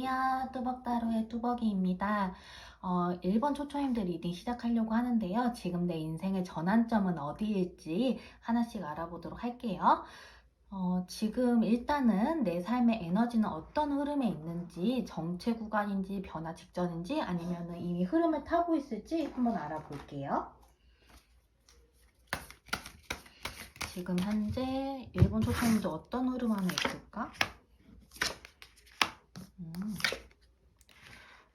안녕, 뚜벅따로의 뚜벅이입니다. 1번 초초님들 리딩 시작하려고 하는데요. 지금 내 인생의 전환점은 어디일지 하나씩 알아보도록 할게요. 지금 일단은 내 삶의 에너지는 어떤 흐름에 있는지, 정체 구간인지, 변화 직전인지, 아니면 이미 흐름을 타고 있을지 한번 알아볼게요. 지금 현재 1번 초초님들 어떤 흐름 안에 있을까?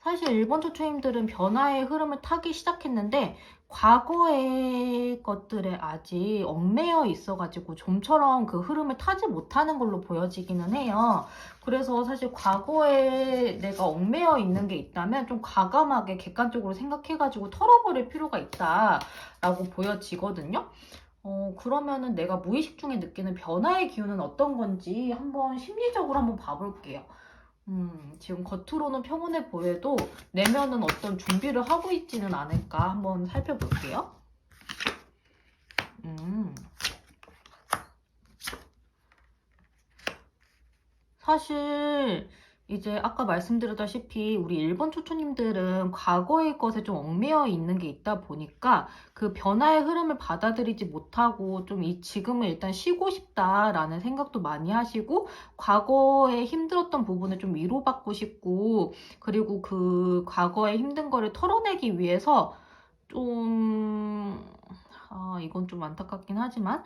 사실 일본 초초님들은 변화의 흐름을 타기 시작했는데 과거의 것들에 아직 얽매여 있어가지고 좀처럼 그 흐름을 타지 못하는 걸로 보여지기는 해요. 그래서 사실 과거에 내가 얽매여 있는 게 있다면 좀 과감하게 객관적으로 생각해가지고 털어버릴 필요가 있다라고 보여지거든요. 그러면은 내가 무의식 중에 느끼는 변화의 기운은 어떤 건지 한번 심리적으로 한번 봐볼게요. 지금 겉으로는 평온해 보여도 내면은 어떤 준비를 하고 있지는 않을까 한번 살펴볼게요. 사실 이제 아까 말씀드렸다시피 우리 1번 초초님들은 과거의 것에 좀 얽매여 있는 게 있다 보니까 그 변화의 흐름을 받아들이지 못하고 좀 이 지금은 일단 쉬고 싶다라는 생각도 많이 하시고 과거에 힘들었던 부분을 좀 위로받고 싶고 그리고 그 과거에 힘든 거를 털어내기 위해서 좀 이건 좀 안타깝긴 하지만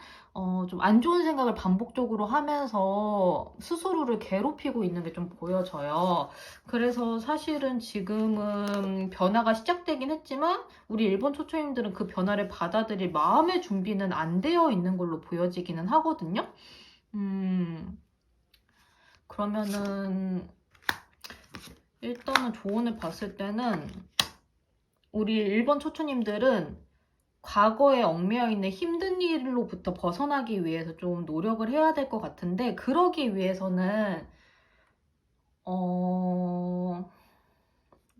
좀 안 좋은 생각을 반복적으로 하면서 스스로를 괴롭히고 있는 게 좀 보여져요. 그래서 사실은 지금은 변화가 시작되긴 했지만 우리 일본 초초님들은 그 변화를 받아들일 마음의 준비는 안 되어 있는 걸로 보여지기는 하거든요. 그러면은 일단은 조언을 봤을 때는 우리 일본 초초님들은 과거에 얽매여 있는 힘든 일로부터 벗어나기 위해서 좀 노력을 해야 될 것 같은데 그러기 위해서는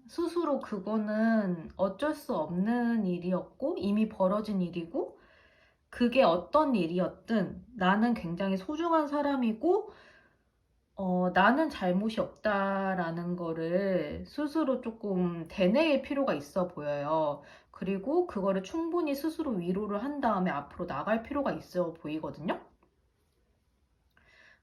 스스로 그거는 어쩔 수 없는 일이었고 이미 벌어진 일이고 그게 어떤 일이었든 나는 굉장히 소중한 사람이고 나는 잘못이 없다라는 거를 스스로 조금 되뇌일 필요가 있어 보여요. 그리고 그거를 충분히 스스로 위로를 한 다음에 앞으로 나갈 필요가 있어 보이거든요.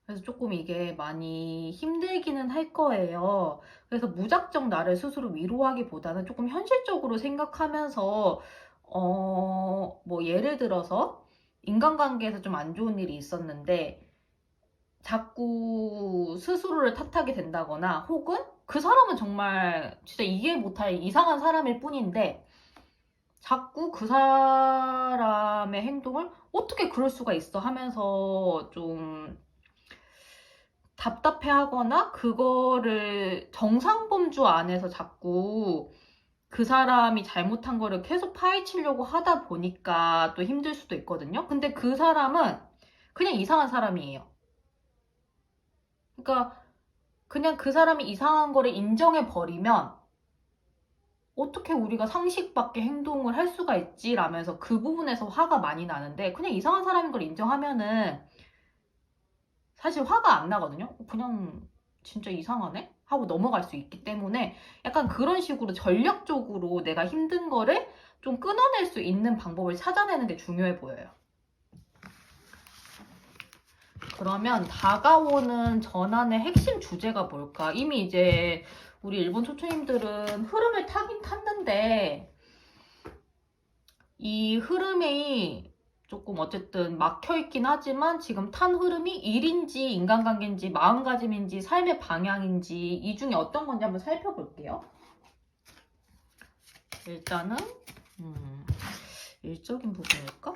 그래서 조금 이게 많이 힘들기는 할 거예요. 그래서 무작정 나를 스스로 위로하기보다는 조금 현실적으로 생각하면서, 뭐 예를 들어서 인간관계에서 좀 안 좋은 일이 있었는데, 자꾸 스스로를 탓하게 된다거나 혹은 그 사람은 정말 진짜 이해 못할 이상한 사람일 뿐인데 자꾸 그 사람의 행동을 어떻게 그럴 수가 있어 하면서 좀 답답해하거나 그거를 정상범주 안에서 자꾸 그 사람이 잘못한 거를 계속 파헤치려고 하다 보니까 또 힘들 수도 있거든요. 근데 그 사람은 그냥 이상한 사람이에요. 그러니까 그냥 그 사람이 이상한 거를 인정해 버리면 어떻게 우리가 상식 밖의 행동을 할 수가 있지? 라면서 그 부분에서 화가 많이 나는데 그냥 이상한 사람인 걸 인정하면은 사실 화가 안 나거든요. 그냥 진짜 이상하네? 하고 넘어갈 수 있기 때문에 약간 그런 식으로 전략적으로 내가 힘든 거를 좀 끊어낼 수 있는 방법을 찾아내는 게 중요해 보여요. 그러면 다가오는 전환의 핵심 주제가 뭘까? 이미 이제 우리 일본 초초님들은 흐름을 타긴 탔는데 이 흐름이 조금 어쨌든 막혀있긴 하지만 지금 탄 흐름이 일인지 인간관계인지 마음가짐인지 삶의 방향인지 이 중에 어떤 건지 한번 살펴볼게요. 일단은 일적인 부분일까?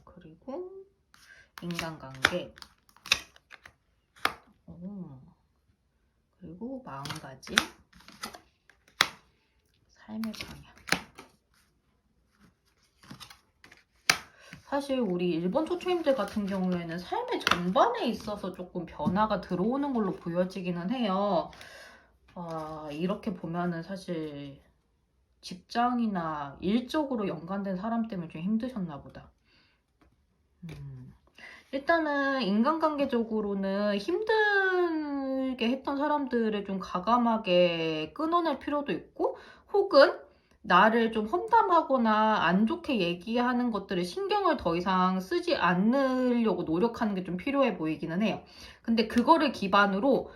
그리고 인간관계 그리고 마음가짐 삶의 방향. 사실 우리 일본 초초님들 같은 경우에는 삶의 전반에 있어서 조금 변화가 들어오는 걸로 보여지기는 해요. 이렇게 보면은 사실 직장이나 일적으로 연관된 사람 때문에 좀 힘드셨나 보다. 일단은 인간관계적으로는 힘든 있게 했던 사람들을 좀 과감하게 끊어낼 필요도 있고, 혹은 나를 좀 험담하거나 안 좋게 얘기하는 것들을 신경을 더 이상 쓰지 않으려고 노력하는 게 좀 필요해 보이기는 해요. 근데 그거를 기반으로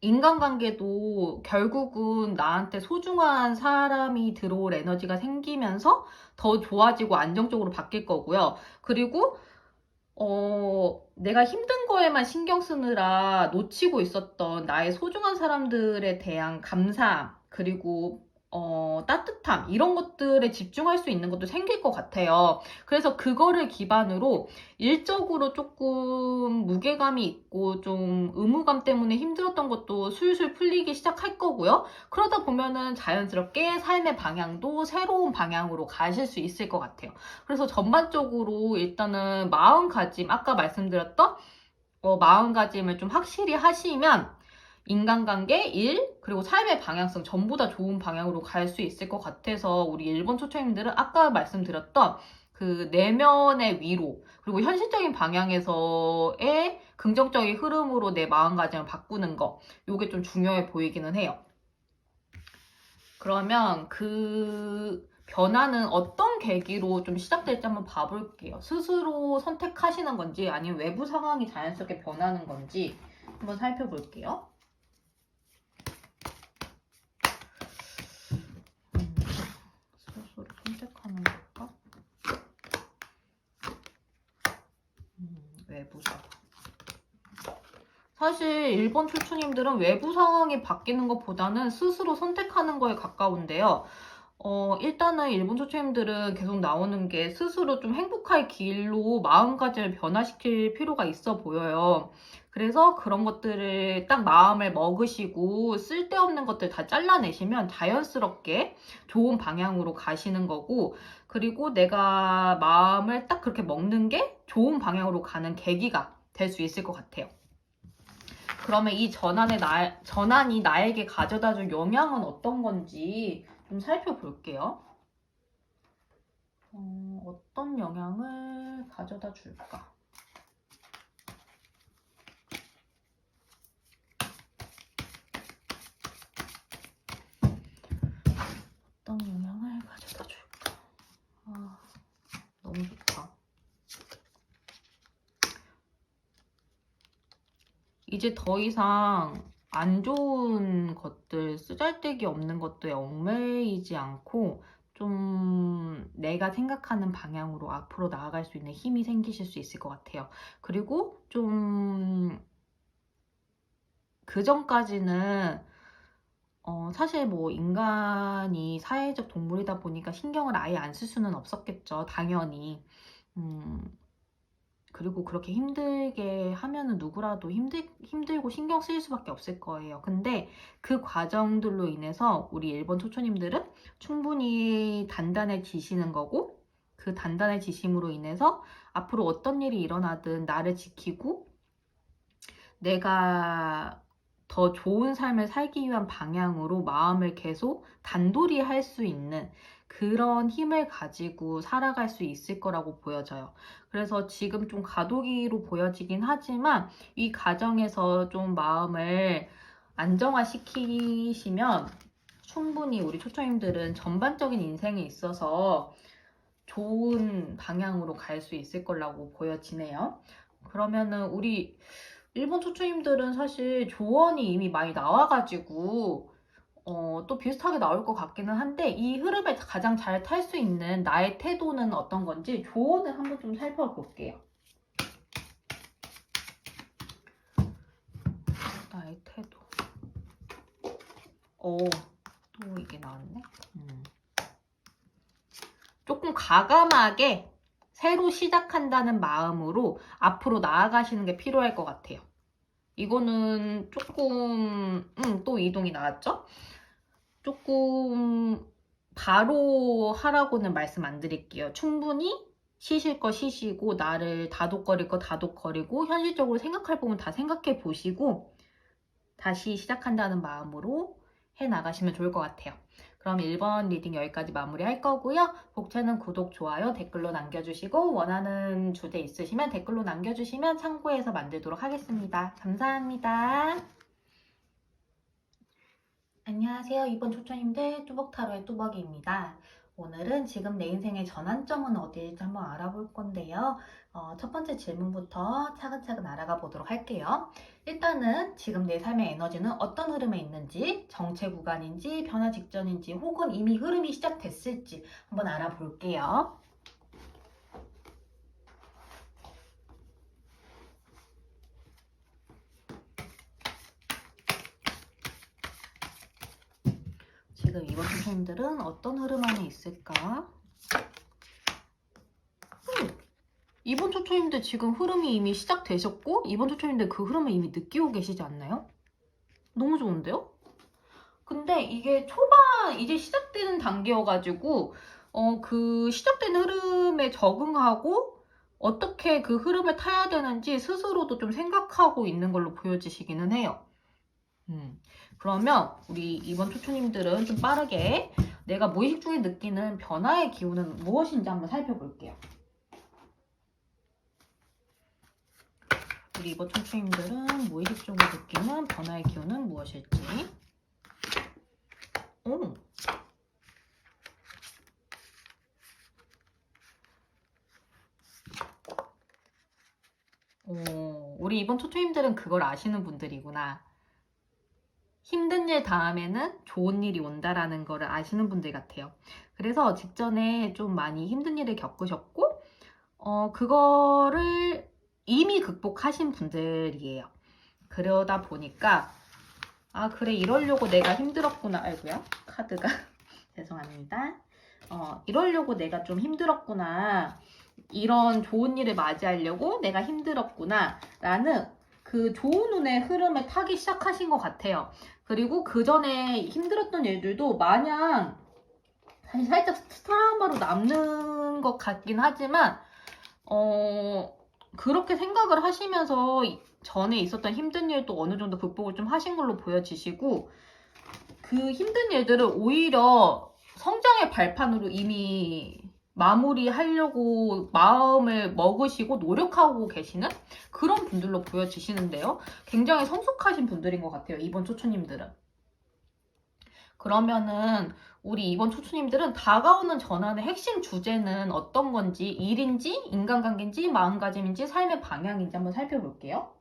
인간관계도 결국은 나한테 소중한 사람이 들어올 에너지가 생기면서 더 좋아지고 안정적으로 바뀔 거고요. 그리고 내가 힘든 거에만 신경 쓰느라 놓치고 있었던 나의 소중한 사람들에 대한 감사함, 그리고 따뜻함, 이런 것들에 집중할 수 있는 것도 생길 것 같아요. 그래서 그거를 기반으로 일적으로 조금 무게감이 있고 좀 의무감 때문에 힘들었던 것도 술술 풀리기 시작할 거고요. 그러다 보면은 자연스럽게 삶의 방향도 새로운 방향으로 가실 수 있을 것 같아요. 그래서 전반적으로 일단은 마음가짐, 아까 말씀드렸던 마음가짐을 좀 확실히 하시면 인간관계, 일, 그리고 삶의 방향성 전부 다 좋은 방향으로 갈 수 있을 것 같아서 우리 일본 초청님들은 아까 말씀드렸던 그 내면의 위로, 그리고 현실적인 방향에서의 긍정적인 흐름으로 내 마음가짐을 바꾸는 거, 요게 좀 중요해 보이기는 해요. 그러면 그 변화는 어떤 계기로 좀 시작될지 한번 봐볼게요. 스스로 선택하시는 건지 아니면 외부 상황이 자연스럽게 변하는 건지 한번 살펴볼게요. 스스로 선택하는 걸까? 외부 상황. 사실 일본 출추님들은 외부 상황이 바뀌는 것보다는 스스로 선택하는 거에 가까운데요. 일단은 일본 초초님들은 계속 나오는 게 스스로 좀 행복할 길로 마음가짐을 변화시킬 필요가 있어 보여요. 그래서 그런 것들을 딱 마음을 먹으시고 쓸데없는 것들 다 잘라내시면 자연스럽게 좋은 방향으로 가시는 거고, 그리고 내가 마음을 딱 그렇게 먹는 게 좋은 방향으로 가는 계기가 될 수 있을 것 같아요. 그러면 이 전환이 나에게 가져다 줄 영향은 어떤 건지 좀 살펴볼게요. 어떤 영향을 가져다 줄까? 어떤 영향을 가져다 줄까? 너무 좋다. 이제 더 이상 안 좋은 것들, 쓰잘데기 없는 것들에 얽매이지 않고 좀 내가 생각하는 방향으로 앞으로 나아갈 수 있는 힘이 생기실 수 있을 것 같아요. 그리고 좀 그전까지는 사실 뭐 인간이 사회적 동물이다 보니까 신경을 아예 안 쓸 수는 없었겠죠. 당연히. 그리고 그렇게 힘들게 하면은 누구라도 힘들고 신경 쓰일 수밖에 없을 거예요. 근데 그 과정들로 인해서 우리 일본 초초님들은 충분히 단단해지시는 거고, 그 단단해지심으로 인해서 앞으로 어떤 일이 일어나든 나를 지키고 내가 더 좋은 삶을 살기 위한 방향으로 마음을 계속 단돌이 할 수 있는 그런 힘을 가지고 살아갈 수 있을 거라고 보여져요. 그래서 지금 좀 과도기로 보여지긴 하지만 이 과정에서 좀 마음을 안정화시키시면 충분히 우리 초청님들은 전반적인 인생에 있어서 좋은 방향으로 갈 수 있을 거라고 보여지네요. 그러면은 우리 일본 초초님들은 사실 조언이 이미 많이 나와가지고 또 비슷하게 나올 것 같기는 한데, 이 흐름을 가장 잘 탈 수 있는 나의 태도는 어떤 건지 조언을 한번 좀 살펴볼게요. 나의 태도. 또 이게 나왔네. 조금 과감하게 새로 시작한다는 마음으로 앞으로 나아가시는 게 필요할 것 같아요. 이거는 조금 또 이동이 나왔죠? 조금 바로 하라고는 말씀 안 드릴게요. 충분히 쉬실 거 쉬시고 나를 다독거릴 거 다독거리고 현실적으로 생각할 부분 다 생각해 보시고 다시 시작한다는 마음으로 해 나가시면 좋을 것 같아요. 그럼 1번 리딩 여기까지 마무리할 거고요. 복채는 구독, 좋아요, 댓글로 남겨주시고 원하는 주제 있으시면 댓글로 남겨주시면 참고해서 만들도록 하겠습니다. 감사합니다. 안녕하세요. 이번 초초님들 뚜벅타로의 뚜벅이입니다. 오늘은 지금 내 인생의 전환점은 어디일지 한번 알아볼 건데요. 첫 번째 질문부터 차근차근 알아가 보도록 할게요. 일단은 지금 내 삶의 에너지는 어떤 흐름에 있는지, 정체 구간인지, 변화 직전인지, 혹은 이미 흐름이 시작됐을지 한번 알아볼게요. 지금 이번 초초님들은 어떤 흐름 안에 있을까? 이번 초초님들 지금 흐름이 이미 시작되셨고 이번 초초님들 그 흐름을 이미 느끼고 계시지 않나요? 너무 좋은데요? 근데 이게 초반 이제 시작되는 단계여가지고 그 시작되는 흐름에 적응하고 어떻게 그 흐름을 타야 되는지 스스로도 좀 생각하고 있는 걸로 보여지시기는 해요. 그러면 우리 이번 초초님들은 좀 빠르게 내가 무의식 중에 느끼는 변화의 기운은 무엇인지 한번 살펴볼게요. 우리 이번 초초님들은 무의식 쪽으로 느끼는 변화의 기운은 무엇일지. 우리 이번 초초님들은 그걸 아시는 분들이구나. 힘든 일 다음에는 좋은 일이 온다라는 거를 아시는 분들 같아요. 그래서 직전에 좀 많이 힘든 일을 겪으셨고 그거를 이미 극복하신 분들이에요. 그러다 보니까 아 그래 이러려고 내가 힘들었구나. 아이고야 카드가 죄송합니다. 이러려고 내가 좀 힘들었구나. 이런 좋은 일을 맞이하려고 내가 힘들었구나 라는 그 좋은 운의 흐름을 타기 시작하신 것 같아요. 그리고 그 전에 힘들었던 일들도 마냥 사실 살짝 트라우마로 남는 것 같긴 하지만 그렇게 생각을 하시면서 전에 있었던 힘든 일도 어느 정도 극복을 좀 하신 걸로 보여지시고 그 힘든 일들을 오히려 성장의 발판으로 이미 마무리하려고 마음을 먹으시고 노력하고 계시는 그런 분들로 보여지시는데요. 굉장히 성숙하신 분들인 것 같아요. 이번 초초님들은. 그러면은 우리 이번 초초님들은 다가오는 전환의 핵심 주제는 어떤 건지, 일인지, 인간관계인지, 마음가짐인지, 삶의 방향인지 한번 살펴볼게요.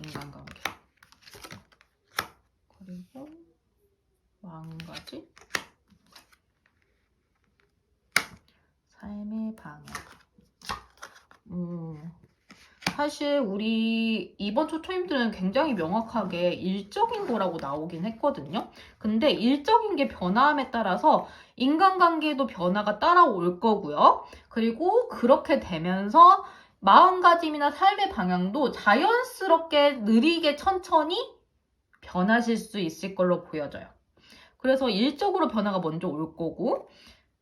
인간관계. 그리고 마음가짐. 삶의 방향. 사실 우리 이번 초초님들은 굉장히 명확하게 일적인 거라고 나오긴 했거든요. 근데 일적인 게 변화함에 따라서 인간관계도 변화가 따라올 거고요. 그리고 그렇게 되면서 마음가짐이나 삶의 방향도 자연스럽게 느리게 천천히 변하실 수 있을 걸로 보여져요. 그래서 일적으로 변화가 먼저 올 거고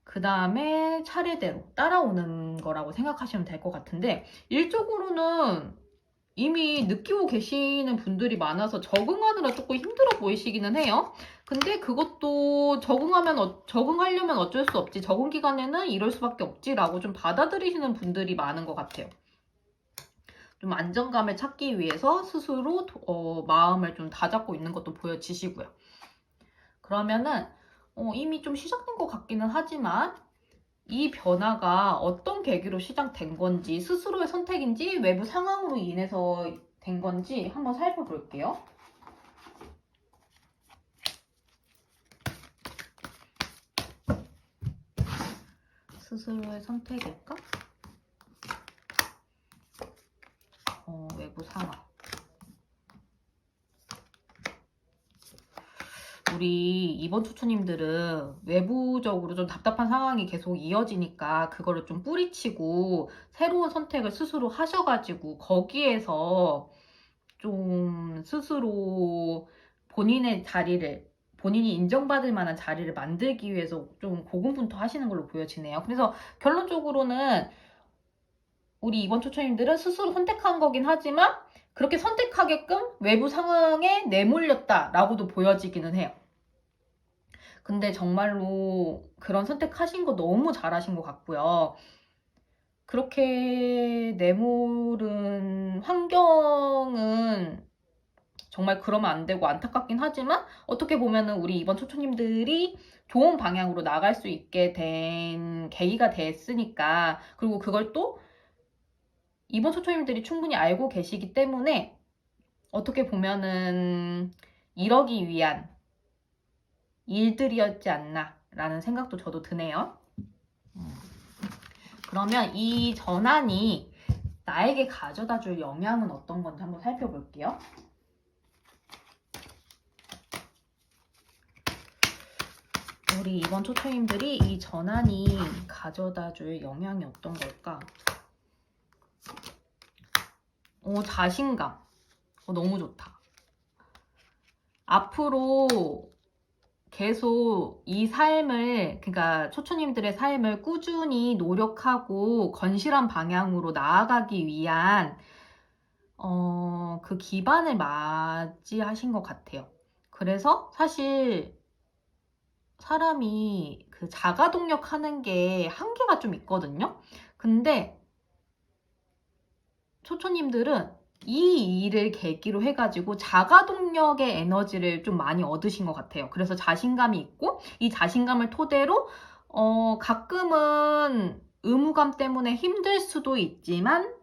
그 다음에 차례대로 따라오는 거라고 생각하시면 될 것 같은데 일적으로는 이미 느끼고 계시는 분들이 많아서 적응하느라 조금 힘들어 보이시기는 해요. 근데 그것도 적응하려면 어쩔 수 없지. 적응 기간에는 이럴 수밖에 없지라고 좀 받아들이시는 분들이 많은 것 같아요. 좀 안정감을 찾기 위해서 스스로 마음을 좀 다잡고 있는 것도 보여지시고요. 그러면은 이미 좀 시작된 것 같기는 하지만 이 변화가 어떤 계기로 시작된 건지 스스로의 선택인지 외부 상황으로 인해서 된 건지 한번 살펴볼게요. 스스로의 선택일까? 외부 상황. 우리 이번 초초님들은 외부적으로 좀 답답한 상황이 계속 이어지니까 그거를 좀 뿌리치고 새로운 선택을 스스로 하셔가지고 거기에서 좀 스스로 본인의 자리를 본인이 인정받을 만한 자리를 만들기 위해서 좀 고군분투하시는 걸로 보여지네요. 그래서 결론적으로는 우리 이번 초초님들은 스스로 선택한 거긴 하지만 그렇게 선택하게끔 외부 상황에 내몰렸다라고도 보여지기는 해요. 근데 정말로 그런 선택하신 거 너무 잘하신 것 같고요. 그렇게 내몰은 환경은 정말 그러면 안 되고 안타깝긴 하지만 어떻게 보면은 우리 이번 초초님들이 좋은 방향으로 나갈 수 있게 된 계기가 됐으니까, 그리고 그걸 또 이번 초초님들이 충분히 알고 계시기 때문에 어떻게 보면은 이러기 위한 일들이었지 않나 라는 생각도 저도 드네요. 그러면 이 전환이 나에게 가져다 줄 영향은 어떤 건지 한번 살펴볼게요. 우리 이번 초초님들이 이 전환이 가져다 줄 영향이 어떤 걸까? 자신감. 너무 좋다. 앞으로 계속 이 삶을, 그러니까 초초님들의 삶을 꾸준히 노력하고 건실한 방향으로 나아가기 위한 그 기반을 맞이하신 것 같아요. 그래서 사실 사람이 그 자가동력 하는 게 한계가 좀 있거든요. 근데 초초님들은 이 일을 계기로 해가지고 자가동력의 에너지를 좀 많이 얻으신 것 같아요. 그래서 자신감이 있고 이 자신감을 토대로 가끔은 의무감 때문에 힘들 수도 있지만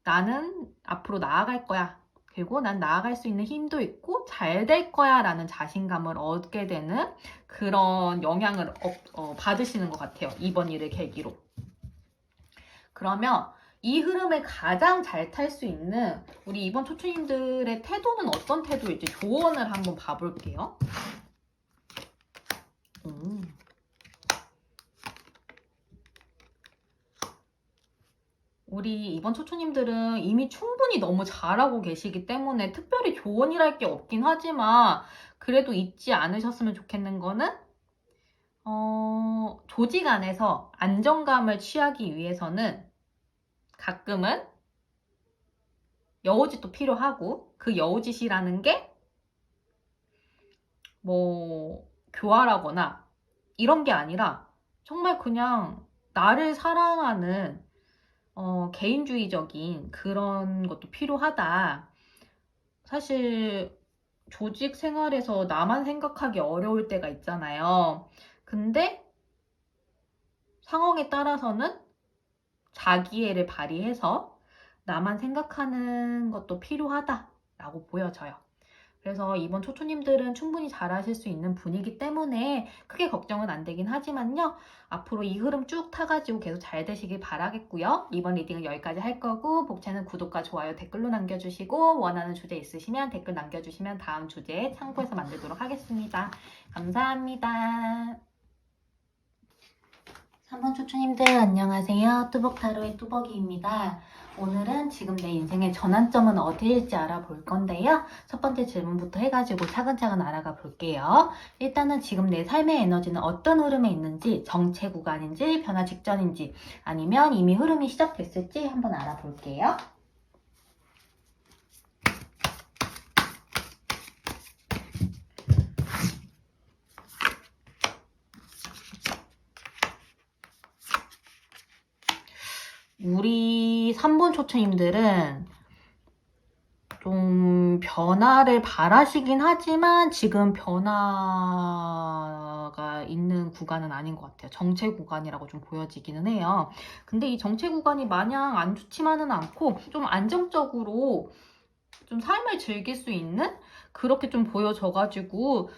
나는 앞으로 나아갈 거야. 그리고 난 나아갈 수 있는 힘도 있고 잘 될 거야 라는 자신감을 얻게 되는 그런 영향을 받으시는 것 같아요. 이번 일을 계기로. 그러면 이 흐름을 가장 잘 탈 수 있는 우리 이번 초초님들의 태도는 어떤 태도일지 조언을 한번 봐볼게요. 우리 이번 초초님들은 이미 충분히 너무 잘하고 계시기 때문에 특별히 조언이랄 게 없긴 하지만 그래도 잊지 않으셨으면 좋겠는 거는 조직 안에서 안정감을 취하기 위해서는 가끔은 여우짓도 필요하고 그 여우짓이라는 게 뭐 교활하거나 이런 게 아니라 정말 그냥 나를 사랑하는 개인주의적인 그런 것도 필요하다. 사실 조직 생활에서 나만 생각하기 어려울 때가 있잖아요. 근데 상황에 따라서는 자기애를 발휘해서 나만 생각하는 것도 필요하다라고 보여져요. 그래서 이번 초초님들은 충분히 잘하실 수 있는 분이기 때문에 크게 걱정은 안 되긴 하지만요. 앞으로 이 흐름 쭉 타가지고 계속 잘 되시길 바라겠고요. 이번 리딩은 여기까지 할 거고 복채는 구독과 좋아요, 댓글로 남겨주시고 원하는 주제 있으시면 댓글 남겨주시면 다음 주제에 참고해서 만들도록 하겠습니다. 감사합니다. 3번 초초님들 안녕하세요. 뚜벅타로의 뚜벅이입니다. 오늘은 지금 내 인생의 전환점은 어디일지 알아볼 건데요. 첫 번째 질문부터 해가지고 차근차근 알아가 볼게요. 일단은 지금 내 삶의 에너지는 어떤 흐름에 있는지, 정체 구간인지, 변화 직전인지, 아니면 이미 흐름이 시작됐을지 한번 알아볼게요. 우리 3번 초초님들은 좀 변화를 바라시긴 하지만 지금 변화가 있는 구간은 아닌 것 같아요. 정체 구간이라고 좀 보여지기는 해요. 근데 이 정체 구간이 마냥 안 좋지만은 않고 좀 안정적으로 좀 삶을 즐길 수 있는 그렇게 좀 보여져가지고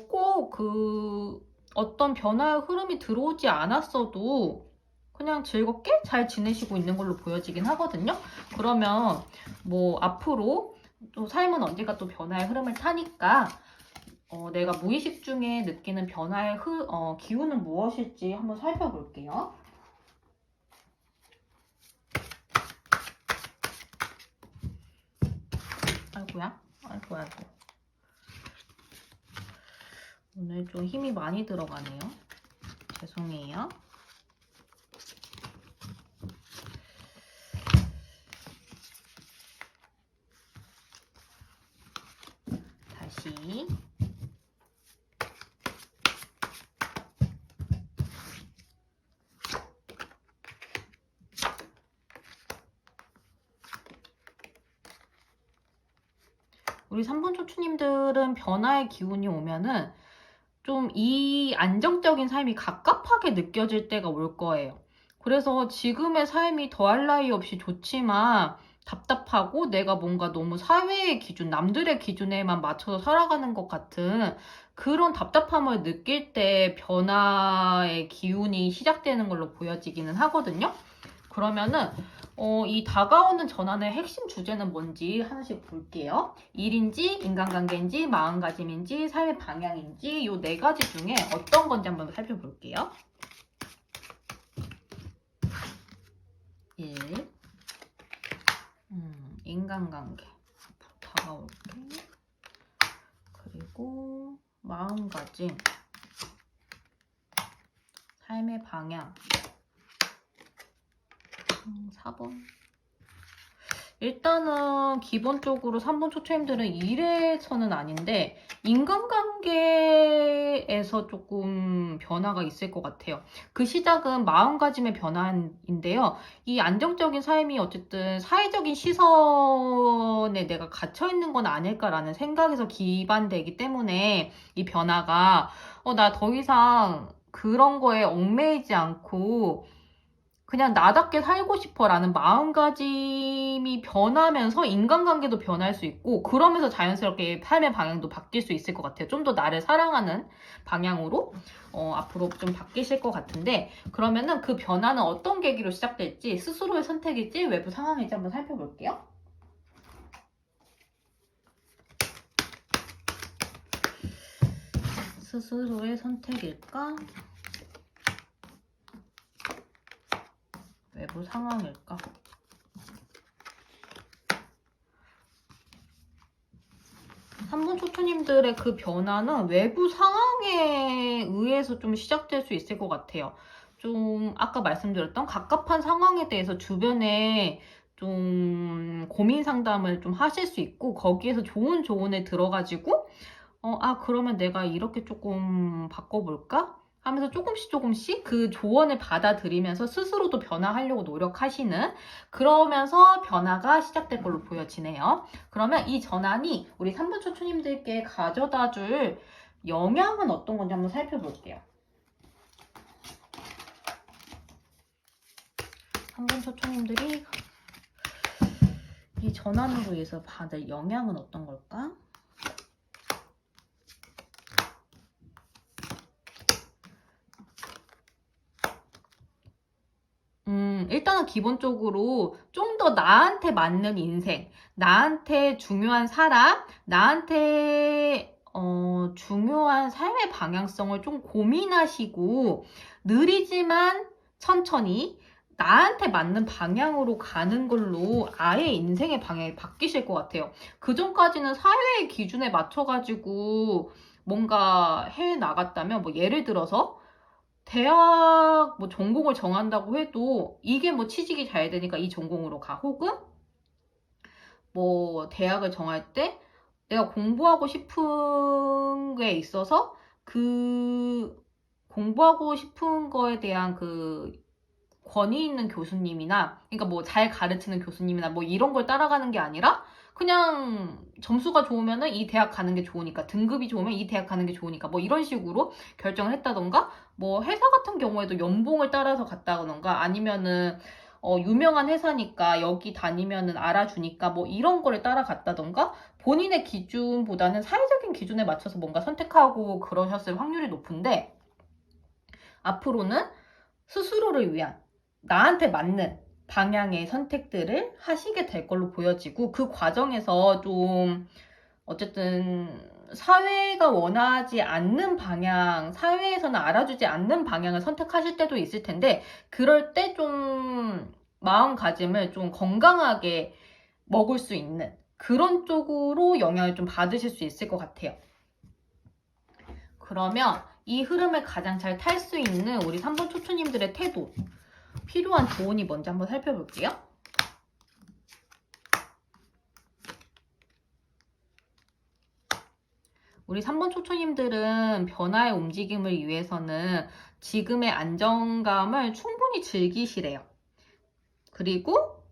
꼭 그 어떤 변화의 흐름이 들어오지 않았어도 그냥 즐겁게 잘 지내시고 있는 걸로 보여지긴 하거든요. 그러면 뭐 앞으로 또 삶은 언젠가 또 변화의 흐름을 타니까 내가 무의식 중에 느끼는 변화의 기운은 무엇일지 한번 살펴볼게요. 아이고야, 아이고. 오늘 좀 힘이 많이 들어가네요. 죄송해요. 다시. 우리 3번 초추님들은 변화의 기운이 오면은 좀 이 안정적인 삶이 갑갑하게 느껴질 때가 올 거예요. 그래서 지금의 삶이 더할 나위 없이 좋지만 답답하고 내가 뭔가 너무 사회의 기준, 남들의 기준에만 맞춰서 살아가는 것 같은 그런 답답함을 느낄 때 변화의 기운이 시작되는 걸로 보여지기는 하거든요. 그러면은 이 다가오는 전환의 핵심 주제는 뭔지 하나씩 볼게요. 일인지, 인간관계인지, 마음가짐인지, 삶의 방향인지 이 네 가지 중에 어떤 건지 한번 살펴볼게요. 1. 인간관계. 다가올게. 그리고 마음가짐. 삶의 방향. 4번. 일단은 기본적으로 3번 초초님들은 일에서는 아닌데 인간관계에서 조금 변화가 있을 것 같아요. 그 시작은 마음가짐의 변화인데요. 이 안정적인 삶이 어쨌든 사회적인 시선에 내가 갇혀있는 건 아닐까라는 생각에서 기반되기 때문에 이 변화가 나 더 이상 그런 거에 얽매이지 않고 그냥 나답게 살고 싶어라는 마음가짐이 변하면서 인간관계도 변할 수 있고 그러면서 자연스럽게 삶의 방향도 바뀔 수 있을 것 같아요. 좀 더 나를 사랑하는 방향으로 앞으로 좀 바뀌실 것 같은데 그러면은 그 변화는 어떤 계기로 시작될지 스스로의 선택일지 외부 상황일지 한번 살펴볼게요. 스스로의 선택일까? 외부 상황일까? 삼번 초초님들의 그 변화는 외부 상황에 의해서 좀 시작될 수 있을 것 같아요. 좀 아까 말씀드렸던 갑갑한 상황에 대해서 주변에 좀 고민 상담을 좀 하실 수 있고 거기에서 좋은 조언에 들어가지고 그러면 내가 이렇게 조금 바꿔볼까? 하면서 조금씩 그 조언을 받아들이면서 스스로도 변화하려고 노력하시는 그러면서 변화가 시작될 걸로 보여지네요. 그러면 이 전환이 우리 3분 초초님들께 가져다 줄 영향은 어떤 건지 한번 살펴볼게요. 3분 초초님들이 이 전환으로 인해서 받을 영향은 어떤 걸까? 일단은 기본적으로 좀 더 나한테 맞는 인생, 나한테 중요한 사람, 나한테 중요한 삶의 방향성을 좀 고민하시고 느리지만 천천히 나한테 맞는 방향으로 가는 걸로 아예 인생의 방향이 바뀌실 것 같아요. 그 전까지는 사회의 기준에 맞춰가지고 뭔가 해 나갔다면 뭐 예를 들어서 대학 뭐 전공을 정한다고 해도 이게 뭐 취직이 잘 되니까 이 전공으로 가. 혹은 뭐 대학을 정할 때 내가 공부하고 싶은 게 있어서 그 공부하고 싶은 거에 대한 그 권위 있는 교수님이나 그러니까 뭐 잘 가르치는 교수님이나 뭐 이런 걸 따라가는 게 아니라 그냥 점수가 좋으면은 이 대학 가는 게 좋으니까 등급이 좋으면 이 대학 가는 게 좋으니까 뭐 이런 식으로 결정을 했다던가 뭐 회사 같은 경우에도 연봉을 따라서 갔다던가 아니면은 유명한 회사니까 여기 다니면은 알아주니까 뭐 이런 거를 따라갔다던가 본인의 기준보다는 사회적인 기준에 맞춰서 뭔가 선택하고 그러셨을 확률이 높은데 앞으로는 스스로를 위한 나한테 맞는 방향의 선택들을 하시게 될 걸로 보여지고 그 과정에서 좀 어쨌든 사회가 원하지 않는 방향, 사회에서는 알아주지 않는 방향을 선택하실 때도 있을 텐데 그럴 때 좀 마음가짐을 좀 건강하게 먹을 수 있는 그런 쪽으로 영향을 좀 받으실 수 있을 것 같아요. 그러면 이 흐름을 가장 잘 탈 수 있는 우리 3번 초초님들의 태도, 필요한 조언이 뭔지 한번 살펴볼게요. 우리 3번 초초님들은 변화의 움직임을 위해서는 지금의 안정감을 충분히 즐기시래요. 그리고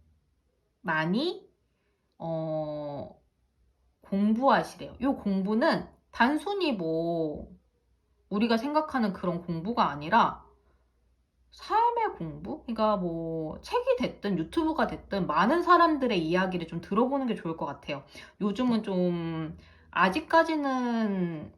많이 공부하시래요. 이 공부는 단순히 뭐 우리가 생각하는 그런 공부가 아니라 삶의 공부? 그러니까 뭐 책이 됐든 유튜브가 됐든 많은 사람들의 이야기를 좀 들어보는 게 좋을 것 같아요. 요즘은 좀 아직까지는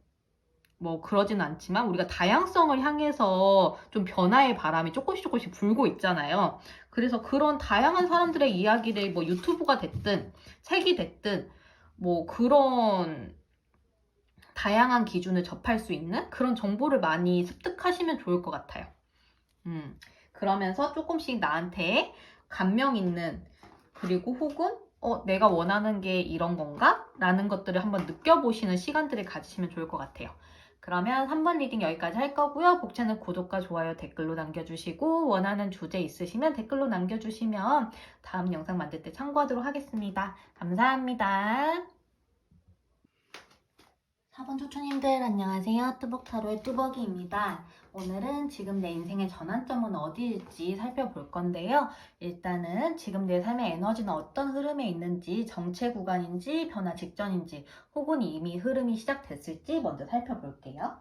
뭐 그러진 않지만 우리가 다양성을 향해서 좀 변화의 바람이 조금씩 불고 있잖아요. 그래서 그런 다양한 사람들의 이야기를 뭐 유튜브가 됐든 책이 됐든 뭐 그런 다양한 기준을 접할 수 있는 그런 정보를 많이 습득하시면 좋을 것 같아요. 그러면서 조금씩 나한테 감명 있는, 그리고 혹은 내가 원하는 게 이런 건가? 라는 것들을 한번 느껴보시는 시간들을 가지시면 좋을 것 같아요. 그러면 3번 리딩 여기까지 할 거고요. 복채는 구독과 좋아요, 댓글로 남겨주시고 원하는 주제 있으시면 댓글로 남겨주시면 다음 영상 만들 때 참고하도록 하겠습니다. 감사합니다. 4번 초초님들 안녕하세요. 뚜벅타로의 뚜벅이입니다. 오늘은 지금 내 인생의 전환점은 어디일지 살펴볼 건데요. 일단은 지금 내 삶의 에너지는 어떤 흐름에 있는지, 정체 구간인지, 변화 직전인지, 혹은 이미 흐름이 시작됐을지 먼저 살펴볼게요.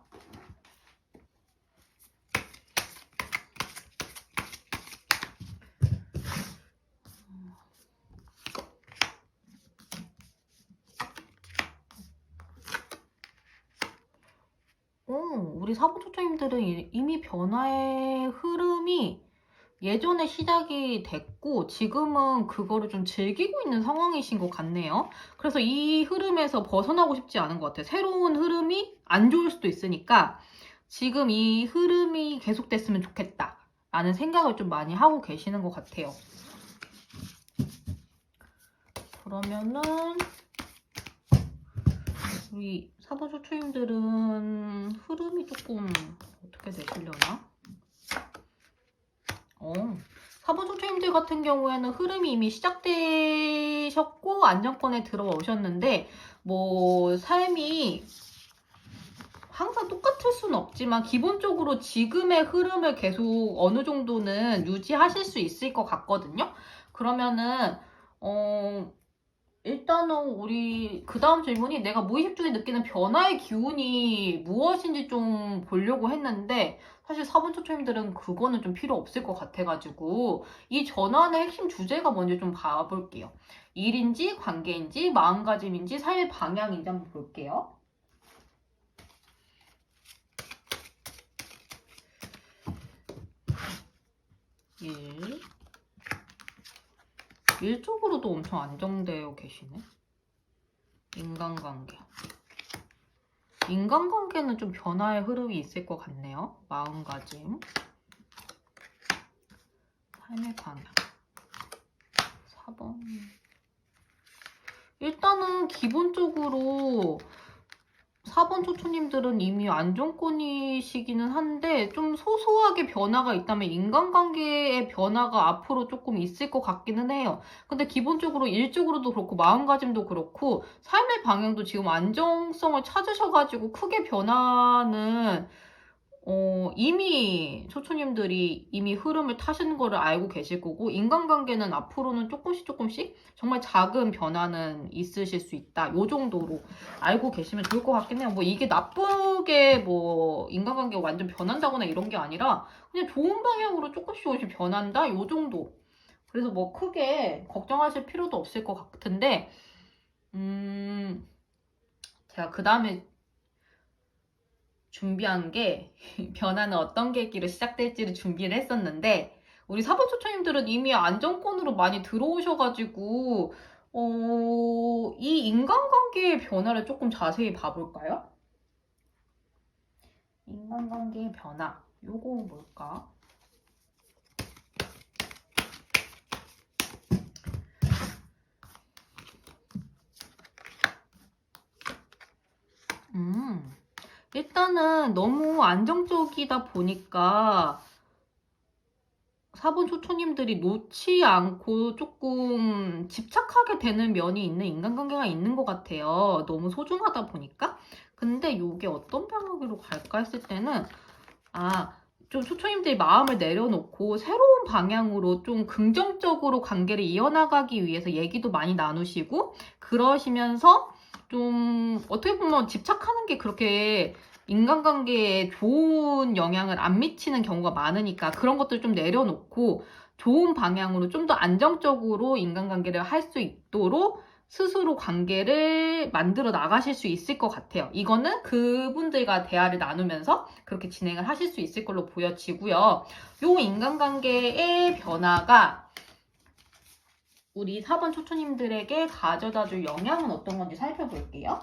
우리 4번 초초님들은 이미 변화의 흐름이 예전에 시작이 됐고 지금은 그거를 좀 즐기고 있는 상황이신 것 같네요. 그래서 이 흐름에서 벗어나고 싶지 않은 것 같아요. 새로운 흐름이 안 좋을 수도 있으니까 지금 이 흐름이 계속됐으면 좋겠다 라는 생각을 좀 많이 하고 계시는 것 같아요. 그러면은 우리 4번 초초님들은 흐름이 조금 어떻게 되시려나? 4번 초초님들 같은 경우에는 흐름이 이미 시작되셨고 안정권에 들어오셨는데 뭐 삶이 항상 똑같을 수는 없지만 기본적으로 지금의 흐름을 계속 어느 정도는 유지하실 수 있을 것 같거든요. 그러면은 일단은 우리 그 다음 질문이 내가 무의식 중에 느끼는 변화의 기운이 무엇인지 좀 보려고 했는데 사실 4번 초초님들은 그거는 좀 필요 없을 것 같아가지고 이 전환의 핵심 주제가 뭔지 좀 봐볼게요. 일인지 관계인지 마음가짐인지 삶의 방향인지 한번 볼게요. 일 쪽으로도 엄청 안정되어 계시네. 인간관계는 좀 변화의 흐름이 있을 것 같네요. 마음가짐, 삶의 방향. 4번. 일단은 기본적으로 4번 초초님들은 이미 안정권이시기는 한데 좀 소소하게 변화가 있다면 인간관계의 변화가 앞으로 조금 있을 것 같기는 해요. 근데 기본적으로 일적으로도 그렇고 마음가짐도 그렇고 삶의 방향도 지금 안정성을 찾으셔가지고 크게 변화는 이미 초초님들이 이미 흐름을 타시는 거를 알고 계실 거고 인간관계는 앞으로는 조금씩 정말 작은 변화는 있으실 수 있다. 요 정도로 알고 계시면 좋을 것 같긴 해요. 뭐 이게 나쁘게 뭐 인간관계가 완전 변한다거나 이런 게 아니라 그냥 좋은 방향으로 조금씩 변한다. 요 정도. 그래서 뭐 크게 걱정하실 필요도 없을 것 같은데 제가 그 다음에 준비한 게 변화는 어떤 계기로 시작될지를 준비를 했었는데 우리 4번 초초님들은 이미 안정권으로 많이 들어오셔가지고 이 인간관계의 변화를 조금 자세히 봐볼까요? 인간관계의 변화 요거 뭘까? 일단 일단은 너무 안정적이다 보니까 4번 초초님들이 놓지 않고 조금 집착하게 되는 면이 있는 인간관계가 있는 것 같아요. 너무 소중하다 보니까. 근데 이게 어떤 방향으로 갈까 했을 때는 좀 초초님들이 마음을 내려놓고 새로운 방향으로 좀 긍정적으로 관계를 이어나가기 위해서 얘기도 많이 나누시고 그러시면서 좀 어떻게 보면 집착하는 게 그렇게 인간관계에 좋은 영향을 안 미치는 경우가 많으니까 그런 것들 좀 내려놓고 좋은 방향으로 좀 더 안정적으로 인간관계를 할 수 있도록 스스로 관계를 만들어 나가실 수 있을 것 같아요. 이거는 그분들과 대화를 나누면서 그렇게 진행을 하실 수 있을 걸로 보여지고요. 요 인간관계의 변화가 우리 4번 초초님들에게 가져다 줄 영향은 어떤 건지 살펴볼게요.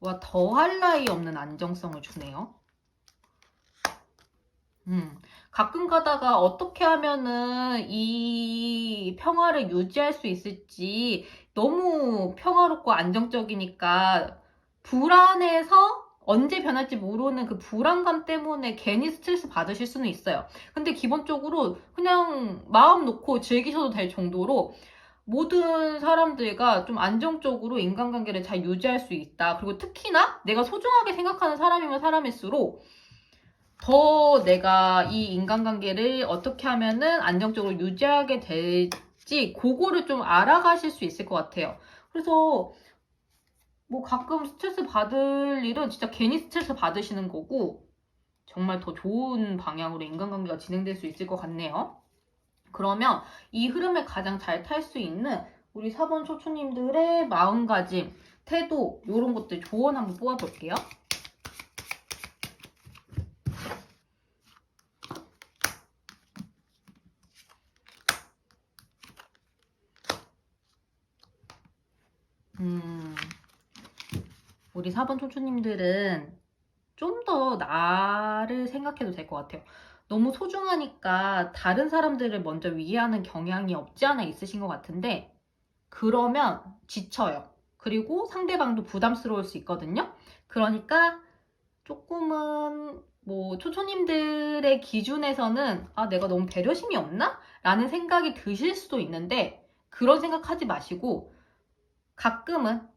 와, 더할 나위 없는 안정성을 주네요. 가끔 가다가 어떻게 하면은 이 평화를 유지할 수 있을지 너무 평화롭고 안정적이니까 불안해서 언제 변할지 모르는 그 불안감 때문에 괜히 스트레스 받으실 수는 있어요. 근데 기본적으로 그냥 마음 놓고 즐기셔도 될 정도로 모든 사람들과 좀 안정적으로 인간관계를 잘 유지할 수 있다. 그리고 특히나 내가 소중하게 생각하는 사람이면 사람일수록 더 내가 이 인간관계를 어떻게 하면은 안정적으로 유지하게 될지 그거를 좀 알아가실 수 있을 것 같아요. 그래서 뭐 가끔 스트레스 받을 일은 진짜 괜히 스트레스 받으시는 거고 정말 더 좋은 방향으로 인간관계가 진행될 수 있을 것 같네요. 그러면 이 흐름을 가장 잘 탈 수 있는 우리 4번 초초님들의 마음가짐, 태도 이런 것들 조언 한번 뽑아볼게요. 우리 4번 초초님들은 좀 더 나를 생각해도 될 것 같아요. 너무 소중하니까 다른 사람들을 먼저 위하는 경향이 없지 않아 있으신 것 같은데 그러면 지쳐요. 그리고 상대방도 부담스러울 수 있거든요. 그러니까 조금은 뭐 초초님들의 기준에서는 내가 너무 배려심이 없나? 라는 생각이 드실 수도 있는데 그런 생각하지 마시고 가끔은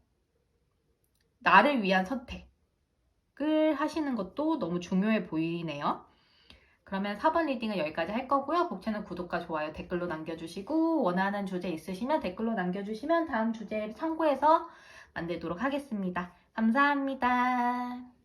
나를 위한 선택을 하시는 것도 너무 중요해 보이네요. 그러면 4번 리딩은 여기까지 할 거고요. 복채는 구독과 좋아요, 댓글로 남겨주시고 원하는 주제 있으시면 댓글로 남겨주시면 다음 주제 참고해서 만들도록 하겠습니다. 감사합니다.